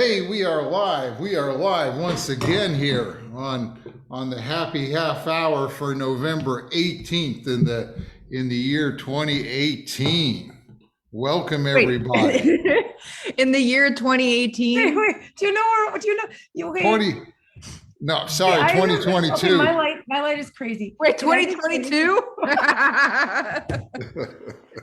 Hey, we are live. We are live once again here on the happy half hour for November 18th in the year 2018. Welcome Wait, everybody. in the year 2018? Wait, do you know where, do you know, you, okay, 20 No, okay, sorry, okay, 2022. my light is crazy. Wait, And I just- 2022?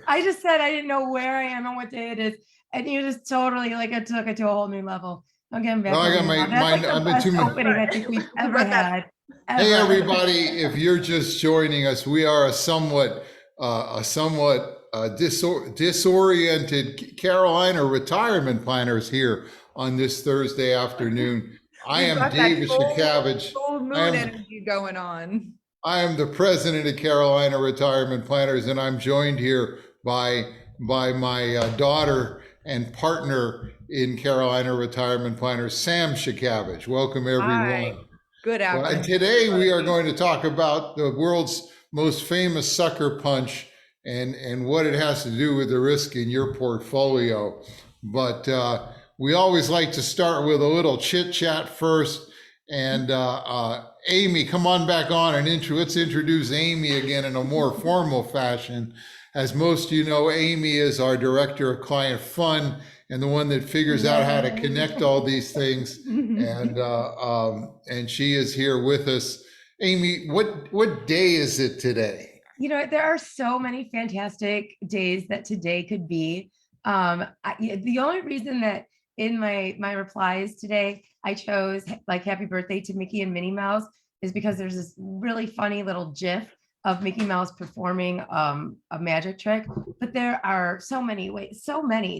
I just said I didn't know where I am and what day it is. And you just totally, like, it took it to a whole new level. I'm getting back. No, I got on my- now. That's my- like the I've been best too many- opening I think we've ever About that. had. Hey ever. everybody, if you're just joining us, we are a somewhat disoriented Carolina retirement planners here on this Thursday afternoon. I We've am got that David Shakavage. full moon energy going on. I am the president of Carolina Retirement Planners, and I'm joined here by my daughter and partner in Carolina Retirement Planners, Sam Shakavage. Welcome, everyone. Hi. Good Well, afternoon. and today we are going to talk about the world's most famous sucker punch and what it has to do with the risk in your portfolio. But we always like to start with a little chit chat first. And Amy, come on back on and let's introduce Amy again in a more formal fashion. As most of you know, Amy is our director of client fun and the one that figures out how to connect all these things. And she is here with us. Amy, what day is it today? You know, there are so many fantastic days that today could be. The only reason that in my replies today, I chose like happy birthday to Mickey and Minnie Mouse is because there's this really funny little GIF of Mickey Mouse performing a magic trick. But there are so many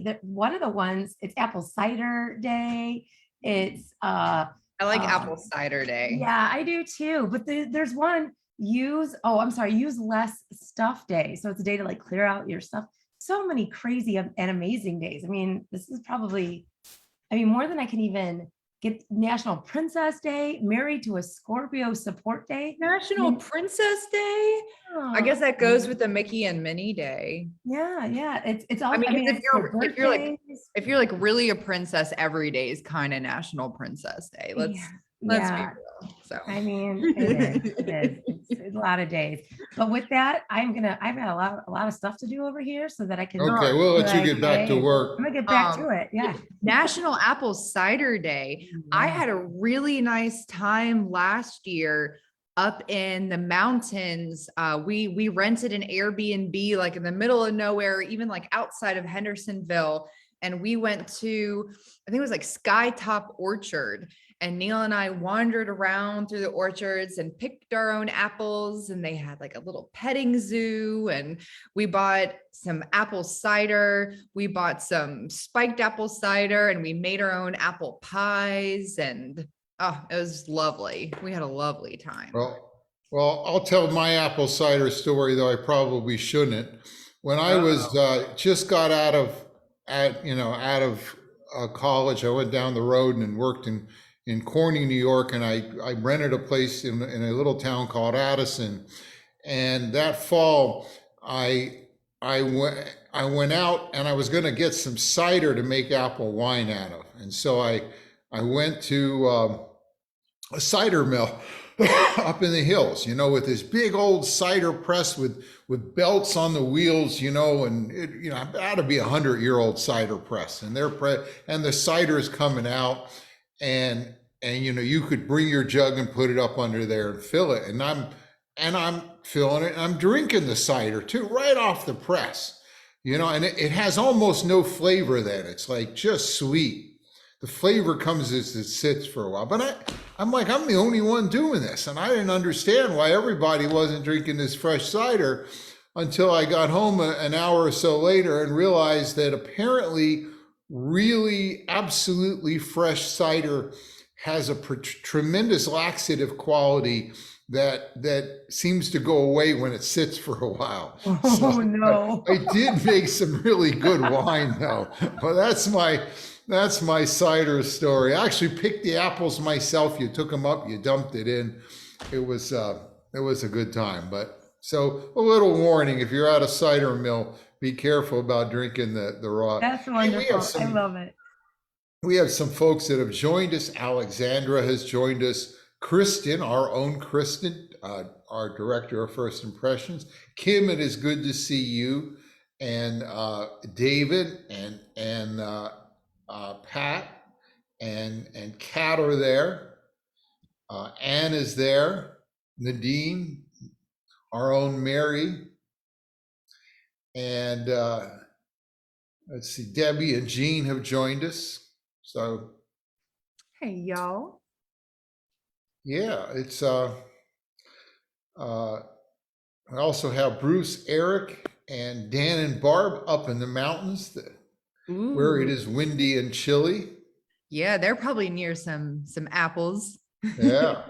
that one of the ones, it's apple cider day. It's I like apple cider day. yeah, I do too. But there's one use less stuff day. So it's a day to like clear out your stuff. So many crazy and amazing days. I mean, this is probably, more than I can even get. National Princess Day, Married to a Scorpio Support Day. National Princess Day? I guess that goes with the Mickey and Minnie Day. Yeah. It's all. If you're like really a princess, every day is kind of National Princess Day. Let's be real. So it is. It's a lot of days. But with that, I've got a lot of stuff to do over here so that I can. Okay, we'll let you get back to work. I'm gonna get back to it. Yeah. National Apple Cider Day. I had a really nice time last year up in the mountains. We rented an Airbnb like in the middle of nowhere, even like outside of Hendersonville. And we went to, I think it was like Skytop Orchard. And Neil and I wandered around through the orchards and picked our own apples. And they had like a little petting zoo. And we bought some apple cider. We bought some spiked apple cider and we made our own apple pies. And it was lovely. We had a lovely time. Well, I'll tell my apple cider story, though I probably shouldn't. When I was just got out of college, I went down the road and worked in Corning, New York, and I rented a place in a little town called Addison. And that fall, I went out and I was going to get some cider to make apple wine out of. And so I went to a cider mill up in the hills, with this big old cider press with belts on the wheels, and it had to be 100-year-old cider press, and the cider's coming out, and you could bring your jug and put it up under there and fill it, and I'm filling it, and I'm drinking the cider too, right off the press, and it has almost no flavor then. It's like just sweet. The flavor comes as it sits for a while, but I'm the only one doing this, and I didn't understand why everybody wasn't drinking this fresh cider until I got home an hour or so later and realized that apparently really absolutely fresh cider has a tremendous laxative quality that seems to go away when it sits for a while. Oh, no. I did make some really good wine though, but that's my cider story. I actually picked the apples myself. You took them up, you dumped it in. It was a good time. But so a little warning: if you're at a cider mill, be careful about drinking the raw. That's wonderful. I love it. we have some folks that have joined us. Alexandra has joined us. Kristen, our own Kristen, our director of First Impressions. Kim, it is good to see you. And David and Pat and Kat are there. Anne is there. Nadine, our own Mary, and let's see, Debbie and Jean have joined us. So Hey, y'all. yeah, it's I also have Bruce, Eric, and Dan and Barb up in the mountains where it Ooh. is windy and chilly. Yeah, they're probably near some apples. Yeah.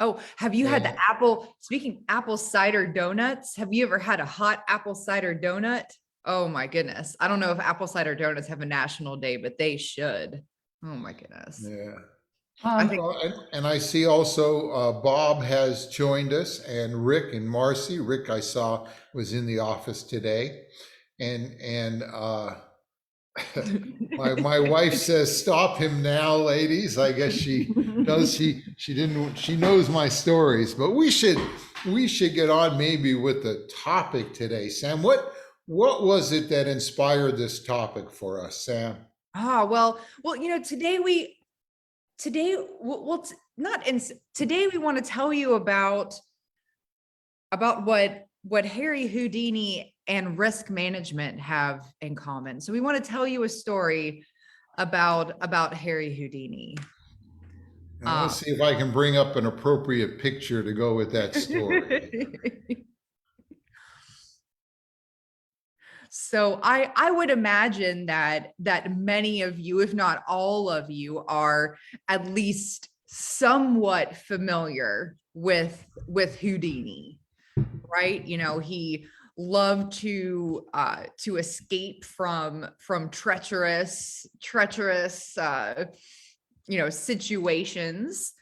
Oh, have you had the And speaking apple cider donuts? Have you ever had a hot apple cider donut? Oh my goodness. I don't know if apple cider donuts have a national day, but they should. Oh my goodness. yeah. I think Well, and I see also Bob has joined us, and Rick and Marcy. Rick, I saw, was in the office today, and my wife says, "Stop him now, ladies." I guess she does. She didn't. She knows my stories, but we should get on maybe with the topic today, Sam. What was it that inspired this topic for us, Sam? well, today well not in today we want to tell you about what Harry Houdini and risk management have in common. So we want to tell you a story about Harry Houdini. And let's see if I can bring up an appropriate picture to go with that story. So I would imagine that many of you, if not all of you, are at least somewhat familiar with Houdini, right? You know, he loved to escape from treacherous situations,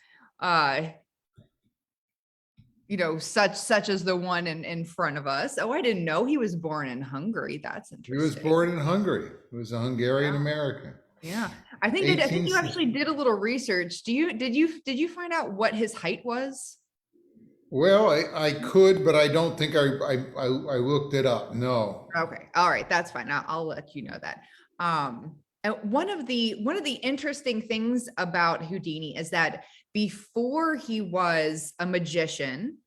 such as the one in front of us. Oh, I didn't know he was born in Hungary. That's He was interesting. born in Hungary. He was a Hungarian American. Yeah. I think you actually did a little research. Did you find out what his height was? Well, I could, but I don't think I looked it up. No. Okay. All right. That's fine. I'll let you know that. And one of the interesting things about Houdini is that before he was a magician,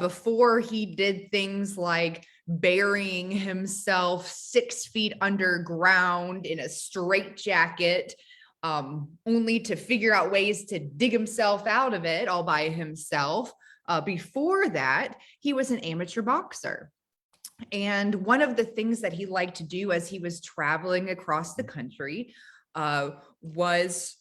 before he did things like burying himself 6 feet underground in a straitjacket, only to figure out ways to dig himself out of it all by himself. Before that, he was an amateur boxer. And one of the things that he liked to do as he was traveling across the country was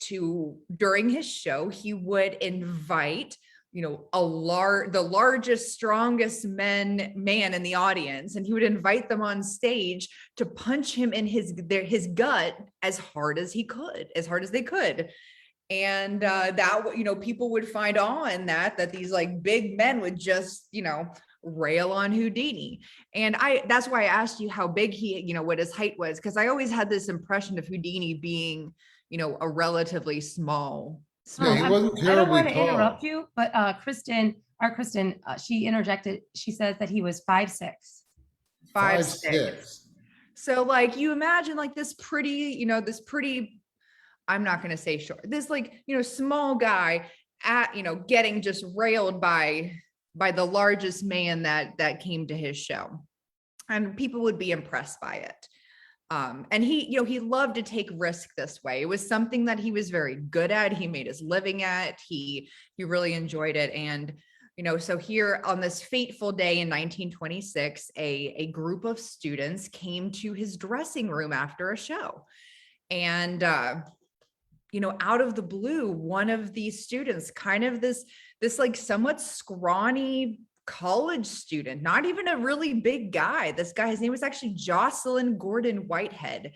during his show, he would invite, the largest, strongest man in the audience, and he would invite them on stage to punch him in his gut as hard as they could. And that, people would find awe in that these like big men would just, rail on Houdini. And that's why I asked you how big what his height was, because I always had this impression of Houdini being, a relatively small. Yeah, he wasn't I don't want terribly to tall. interrupt you, but Kristen, she interjected. She says that he was 5'6". 5'6". So like you imagine like this pretty, I'm not going to say short, this like, small guy getting just railed by the largest man that came to his show, and people would be impressed by it. And he loved to take risk this way. It was something that he was very good at. He made his living at. He really enjoyed it. And, so here on this fateful day in 1926, a group of students came to his dressing room after a show. And, out of the blue, one of these students, kind of this like somewhat scrawny college student, not even a really big guy. This guy, his name was actually Jocelyn Gordon Whitehead,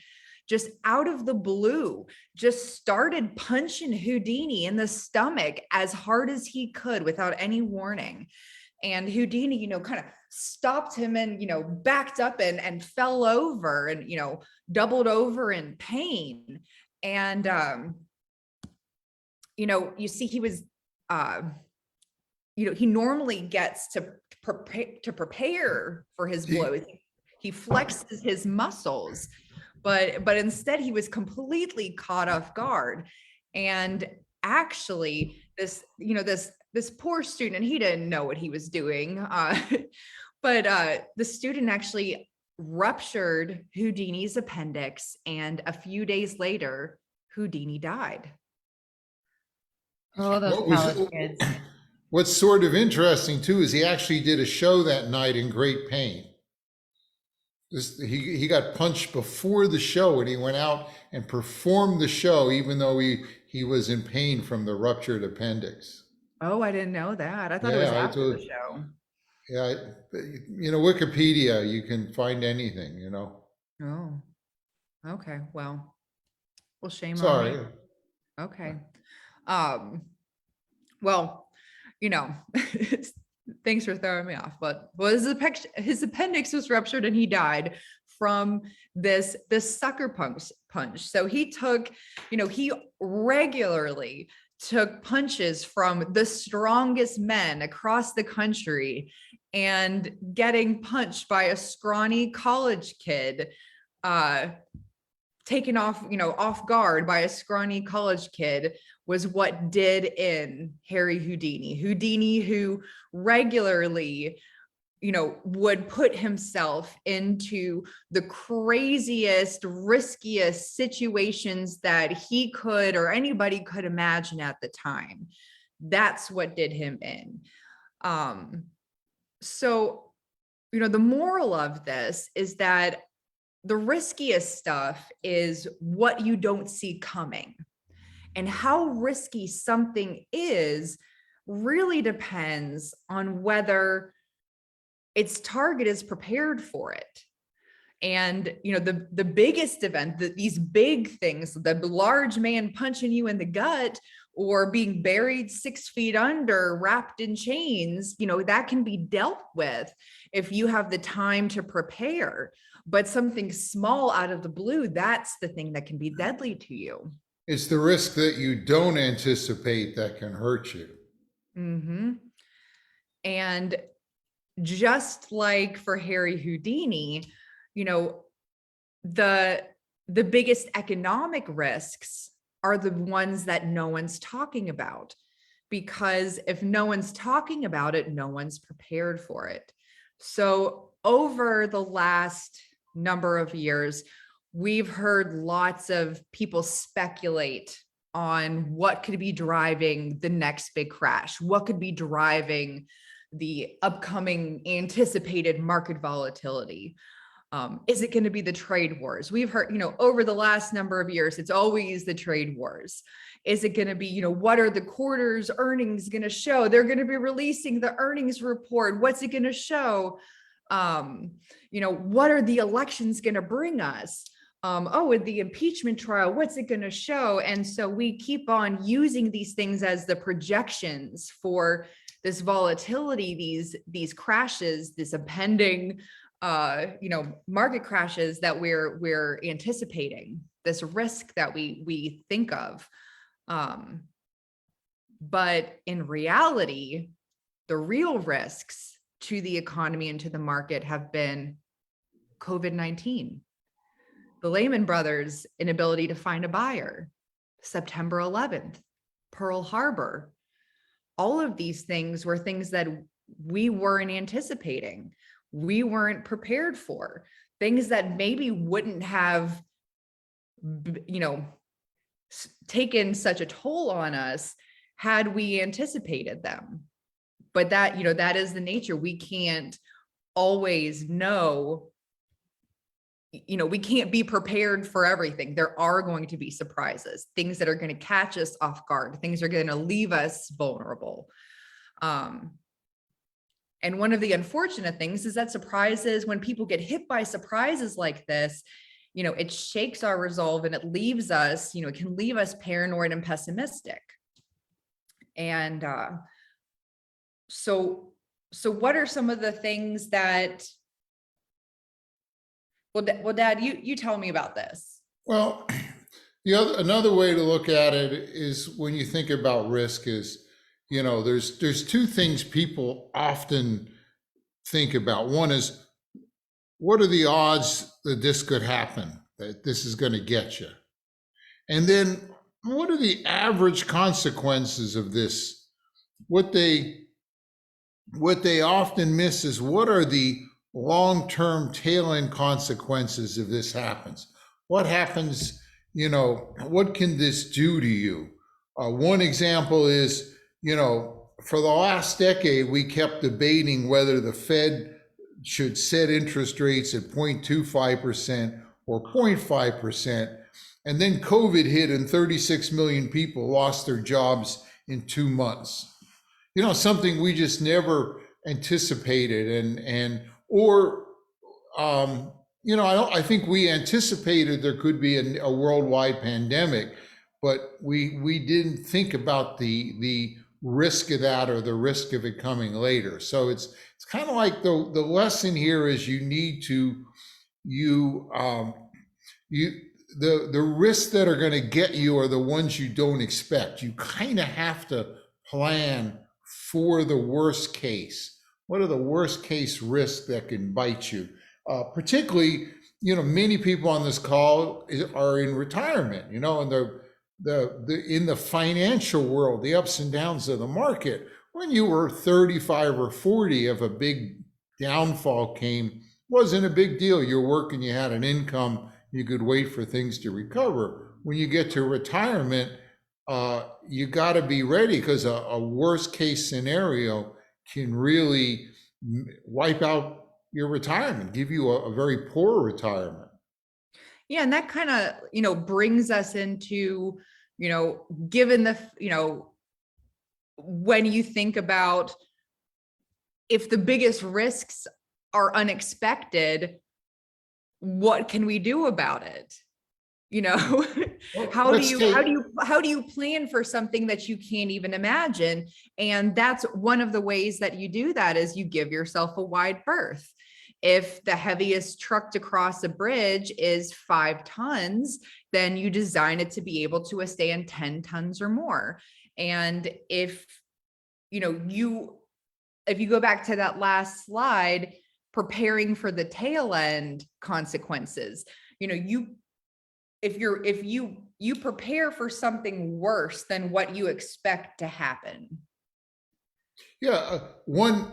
just out of the blue, just started punching Houdini in the stomach as hard as he could without any warning. And Houdini, kind of stopped him and, backed up and fell over and, doubled over in pain. And, you see, he was, he normally gets to prepare for his blows. He flexes his muscles, but instead he was completely caught off guard. And actually this poor student, he didn't know what he was doing. But the student actually ruptured Houdini's appendix, and a few days later, Houdini died. Oh, those What was college kids. what's sort of interesting too is he actually did a show that night in great pain. He got punched before the show, and he went out and performed the show even though he was in pain from the ruptured appendix. Oh, I didn't know that. I thought it was Yeah, after the show. yeah, Wikipedia, you can find anything. Oh, okay. Well, shame on Sorry. me. Okay. Well, thanks for throwing me off, but his appendix was ruptured and he died from this sucker punch. So he took, he regularly took punches from the strongest men across the country, and getting punched by a scrawny college kid, taken off guard by a scrawny college kid, was what did in Harry Houdini. Houdini, who regularly, would put himself into the craziest, riskiest situations that he could or anybody could imagine at the time. That's what did him in. So, the moral of this is that the riskiest stuff is what you don't see coming. And how risky something is really depends on whether its target is prepared for it. And, the biggest event, these big things, the large man punching you in the gut or being buried 6 feet under, wrapped in chains, that can be dealt with if you have the time to prepare. But something small out of the blue, that's the thing that can be deadly to you. It's the risk that you don't anticipate that can hurt you. Mm-hmm. And just like for Harry Houdini, the biggest economic risks are the ones that no one's talking about, because if no one's talking about it, no one's prepared for it. So over the last number of years, we've heard lots of people speculate on what could be driving the next big crash, what could be driving the upcoming anticipated market volatility. Is it going to be the trade wars? We've heard, over the last number of years, it's always the trade wars. Is it going to be, what are the quarter's earnings going to show? They're going to be releasing the earnings report. What's it going to show? What are the elections going to bring us? With the impeachment trial, what's it going to show? And so we keep on using these things as the projections for this volatility, these crashes, this impending, market crashes that we're anticipating, this risk that we think of. But in reality, the real risks to the economy and to the market have been COVID-19. The Lehman Brothers' inability to find a buyer, September 11th, Pearl Harbor. All of these things were things that we weren't anticipating. We weren't prepared for. Things that maybe wouldn't have, taken such a toll on us had we anticipated them. But that is the nature. We can't always know. We can't be prepared for everything. There are going to be surprises, things that are going to catch us off guard, things that are going to leave us vulnerable. And one of the unfortunate things is that surprises, when people get hit by surprises like this, it shakes our resolve and it leaves us, it can leave us paranoid and pessimistic. And so So what are some of the things that, well, Dad, you tell me about this. Well, another way to look at it is when you think about risk is, there's two things people often think about. One is, what are the odds that this could happen, that this is going to get you? And then what are the average consequences of this? What they often miss is, what are the long-term tail end consequences if this happens? What happens, what can this do to you? One example is, for the last decade, we kept debating whether the Fed should set interest rates at 0.25% or 0.5%. And then COVID hit and 36 million people lost their jobs in 2 months. Something we just never anticipated. I think we anticipated there could be a worldwide pandemic, but we didn't think about the risk of that, or the risk of it coming later. So it's kind of like the lesson here is the risks that are going to get you are the ones you don't expect. You kind of have to plan for the worst case. What are the worst case risks that can bite you? Particularly, many people on this call are in retirement, and in the financial world, the ups and downs of the market. When you were 35 or 40, if a big downfall came, wasn't a big deal. You're working, you had an income, you could wait for things to recover. When you get to retirement, you got to be ready, because a worst case scenario can really wipe out your retirement, give you a very poor retirement. Yeah. And that kind of, brings us into, given the, when you think about if the biggest risks are unexpected, what can we do about it? How do you plan for something that you can't even imagine? And that's one of the ways that you do that, is you give yourself a wide berth. If the heaviest truck to cross a bridge is 5 tons, then you design it to be able to withstand 10 tons or more. And if you go back to that last slide, preparing for the tail end consequences, if you prepare for something worse than what you expect to happen. Yeah, one.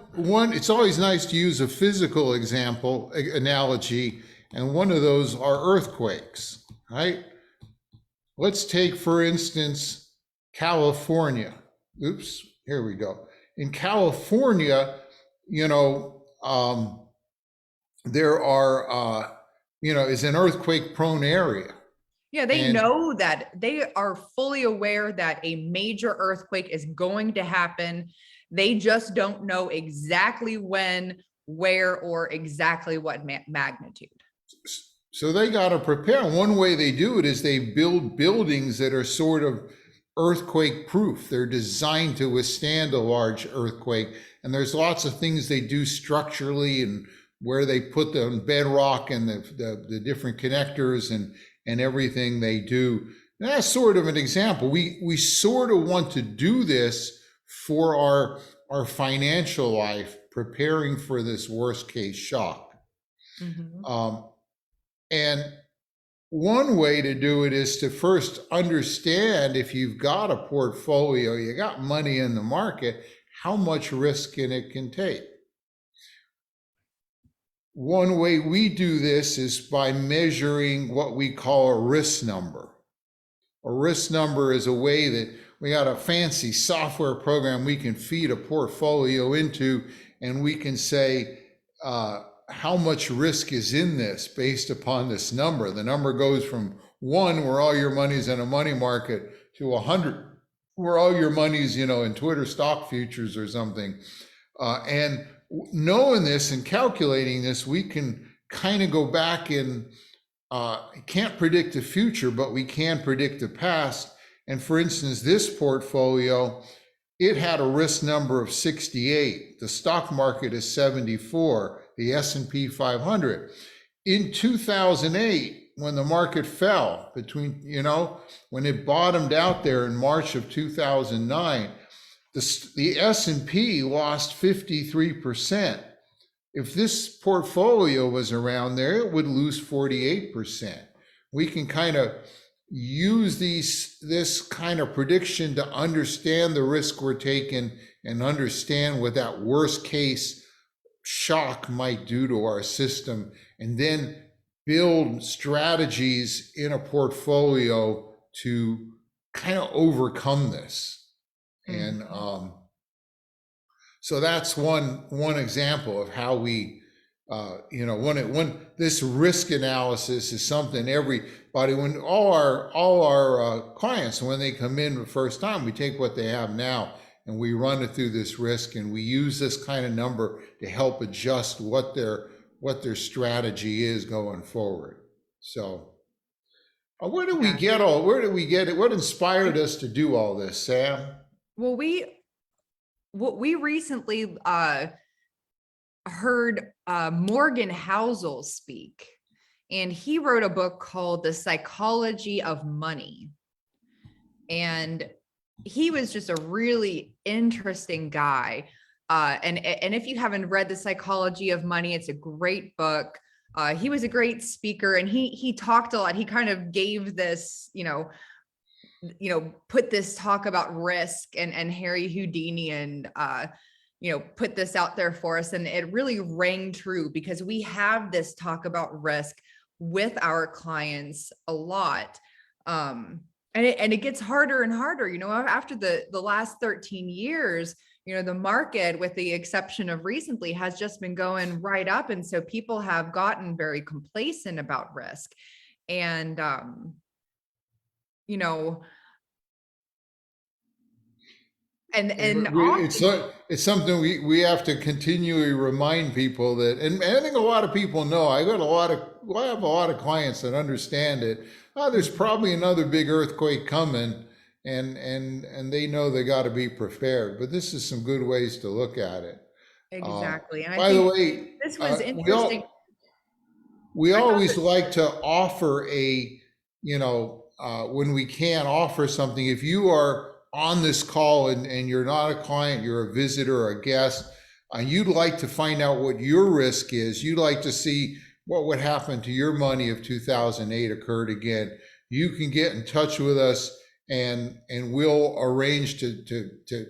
It's always nice to use a physical analogy, and one of those are earthquakes, right? Let's take, for instance, California. Oops, here we go. In California, there are, is an earthquake-prone area. Yeah, they know that. They are fully aware that a major earthquake is going to happen. They just don't know exactly when, where, or exactly what magnitude. So they got to prepare. One way they do it is they build buildings that are sort of earthquake proof. They're designed to withstand a large earthquake. And there's lots of things they do structurally, and where they put the bedrock and the different connectors and everything they do. And that's sort of an example. We sort of want to do this for our financial life, preparing for this worst case shock. Mm-hmm. And one way to do it is to first understand, if you've got a portfolio, you got money in the market, how much risk it can take. One way we do this is by measuring what we call a risk number. A risk number is a way that we got a fancy software program we can feed a portfolio into, and we can say how much risk is in this based upon this number. The number goes from 1, where all your money's in a money market, to 100, where all your money's, in Twitter stock futures or something. And knowing this and calculating this, we can kind of go back and can't predict the future, but we can predict the past. And for instance, this portfolio, it had a risk number of 68. The stock market is 74, the S&P 500. In 2008, when the market fell between, when it bottomed out there in March of 2009, the S&P lost 53%. If this portfolio was around there, it would lose 48%. We can kind of use this kind of prediction to understand the risk we're taking and understand what that worst case shock might do to our system, and then build strategies in a portfolio to kind of overcome this. And so that's one example of how we, when this risk analysis is something everybody, when all our clients, when they come in the first time, we take what they have now and we run it through this risk, and we use this kind of number to help adjust what their strategy is going forward. So where did we get it? What inspired us to do all this, Sam? Well, we recently heard Morgan Housel speak, and he wrote a book called The Psychology of Money. And he was just a really interesting guy. And if you haven't read The Psychology of Money, it's a great book. He was a great speaker, and he talked a lot. He kind of gave this, put this talk about risk and Harry Houdini, and put this out there for us. And it really rang true, because we have this talk about risk with our clients a lot. And it gets harder and harder, after the last 13 years, the market, with the exception of recently, has just been going right up. And so people have gotten very complacent about risk. And, it's something we have to continually remind people that, and I think a lot of people know. I have a lot of clients that understand it. There's probably another big earthquake coming, and they know they got to be prepared. But this is some good ways to look at it. Exactly. And by the way, this was interesting. We always like to offer when we can offer something. If you are on this call and you're not a client, you're a visitor or a guest, you'd like to find out what your risk is, you'd like to see what would happen to your money if 2008 occurred again, you can get in touch with us, and we'll arrange to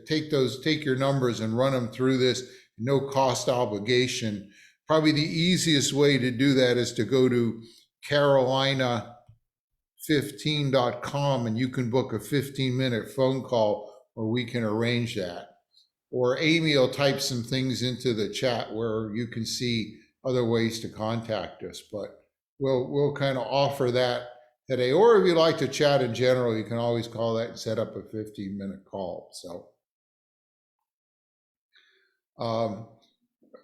take your numbers and run them through this, no cost obligation. Probably the easiest way to do that is to go to Carolina15.com, and you can book a 15-minute phone call where we can arrange that. Or Amy will type some things into the chat where you can see other ways to contact us, but we'll kind of offer that today. Or if you like to chat in general, you can always call that and set up a 15-minute call. So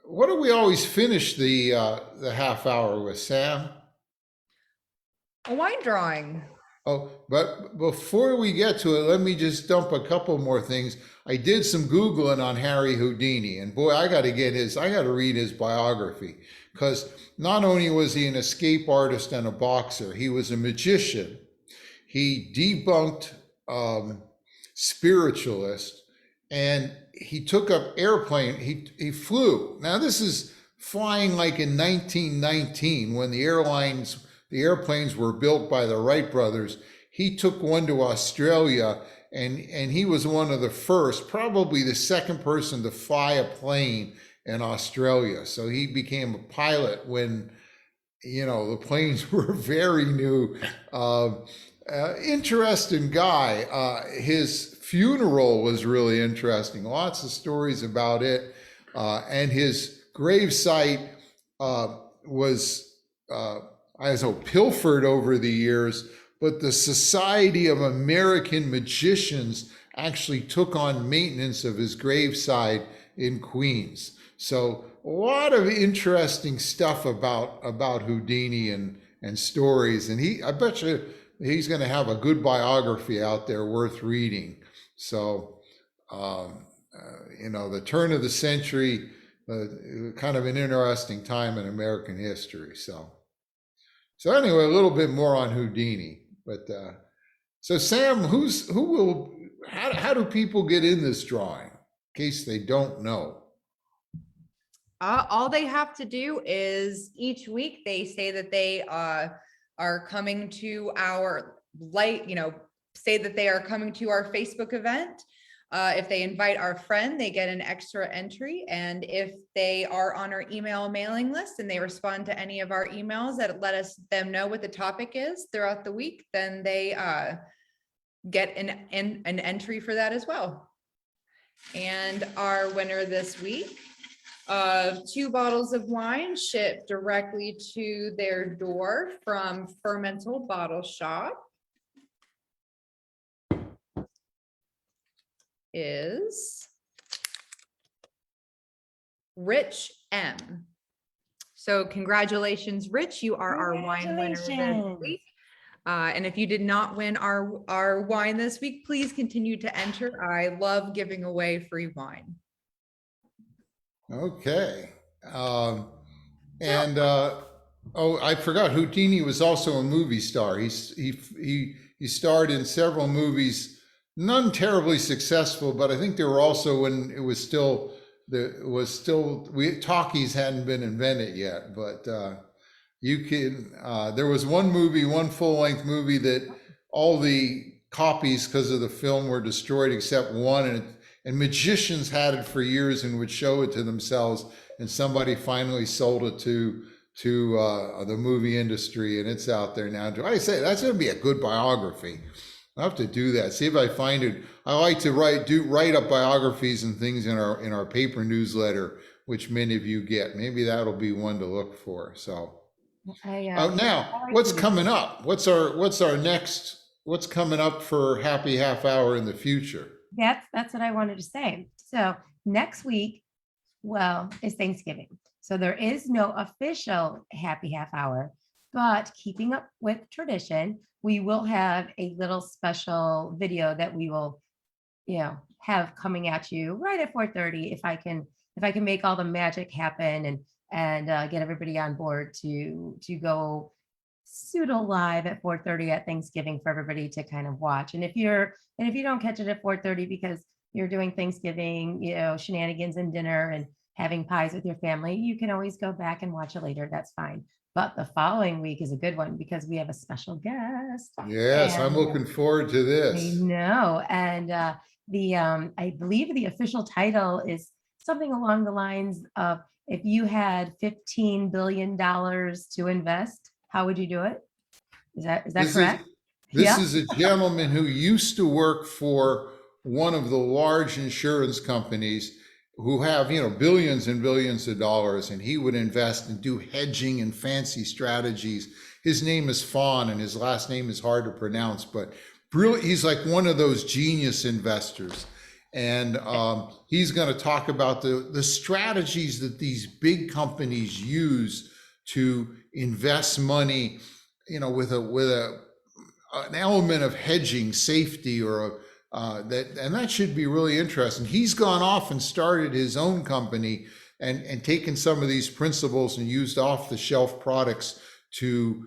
what do we always finish the half hour with, Sam? A wine drawing. Oh, but before we get to it, let me just dump a couple more things. I did some Googling on Harry Houdini, and boy, I got to read his biography, because not only was he an escape artist and a boxer, he was a magician. He debunked spiritualists, and he took up airplane. He flew. Now this is flying like in 1919, when the airplanes were built by the Wright brothers. He took one to Australia, and he was one of the first, probably the second person to fly a plane in Australia. So he became a pilot when, the planes were very new. Interesting guy. His funeral was really interesting. Lots of stories about it. And his gravesite was, pilfered over the years, but the Society of American Magicians actually took on maintenance of his graveside in Queens. So a lot of interesting stuff about Houdini and stories. And I bet you he's going to have a good biography out there worth reading. So the turn of the century, kind of an interesting time in American history. So anyway, a little bit more on Houdini. But so Sam, how do people get in this drawing, in case they don't know? All they have to do is each week they say that they are coming to our say that they are coming to our Facebook event. If they invite our friend, they get an extra entry. And if they are on our email mailing list and they respond to any of our emails that let them know what the topic is throughout the week, then they get an entry for that as well. And our winner this week of 2 bottles of wine shipped directly to their door from Fermental Bottle Shop is Rich M. So congratulations, Rich. You are our wine winner this week. And if you did not win our wine this week, please continue to enter. I love giving away free wine. Okay. Oh, I forgot. Houdini was also a movie star. He starred in several movies, none terribly successful, but I think they were also when it was still talkies hadn't been invented yet. But there was one full-length movie that all the copies because of the film were destroyed except one, and magicians had it for years and would show it to themselves, and somebody finally sold it to the movie industry, and it's out there now. I say that's going to be a good biography. I'll have to do that. See if I find it. I like to write up biographies and things in our paper newsletter, which many of you get. Maybe that'll be one to look for. So now what's coming up? What's coming up for Happy Half Hour in the future? That's what I wanted to say. So next week, is Thanksgiving. So there is no official Happy Half Hour, but keeping up with tradition, we will have a little special video that we will, have coming at you right at 4:30. If I can make all the magic happen and get everybody on board to go pseudo live at 4:30 at Thanksgiving for everybody to kind of watch. And if you don't catch it at 4:30 because you're doing Thanksgiving, shenanigans and dinner and having pies with your family, you can always go back and watch it later. That's fine. But the following week is a good one because we have a special guest. Yes, I'm looking forward to this. I know. And I believe the official title is something along the lines of, if you had $15 billion to invest, how would you do it? Is that correct? This is a gentleman who used to work for one of the large insurance companies who have, billions and billions of dollars, and he would invest and do hedging and fancy strategies. His name is Fawn, and his last name is hard to pronounce, but really, he's like one of those genius investors. And he's going to talk about the strategies that these big companies use to invest money, with an element of hedging, safety, or that should be really interesting. He's gone off and started his own company and taken some of these principles and used off-the-shelf products to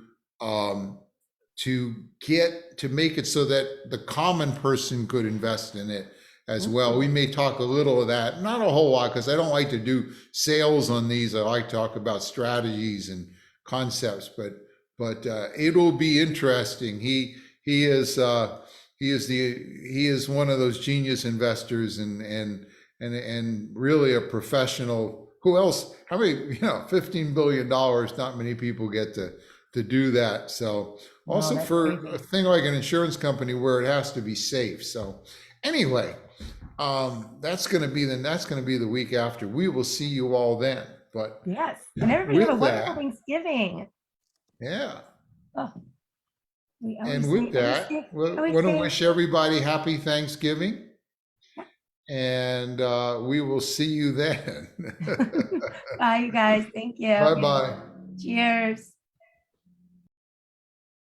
make it so that the common person could invest in it as well. We may talk a little of that, not a whole lot, because I don't like to do sales on these. I like to talk about strategies and concepts, but it'll be interesting. He is one of those genius investors and really a professional. Who else? How many? $15 billion. Not many people get to do that. So also for a thing like an insurance company where it has to be safe. So anyway, that's going to be the week after. We will see you all then. But yes, and everybody have a wonderful Thanksgiving. Yeah. Oh, and with that, we want to wish everybody happy Thanksgiving. And we will see you then. Bye, you guys. Thank you. Bye-bye. Cheers.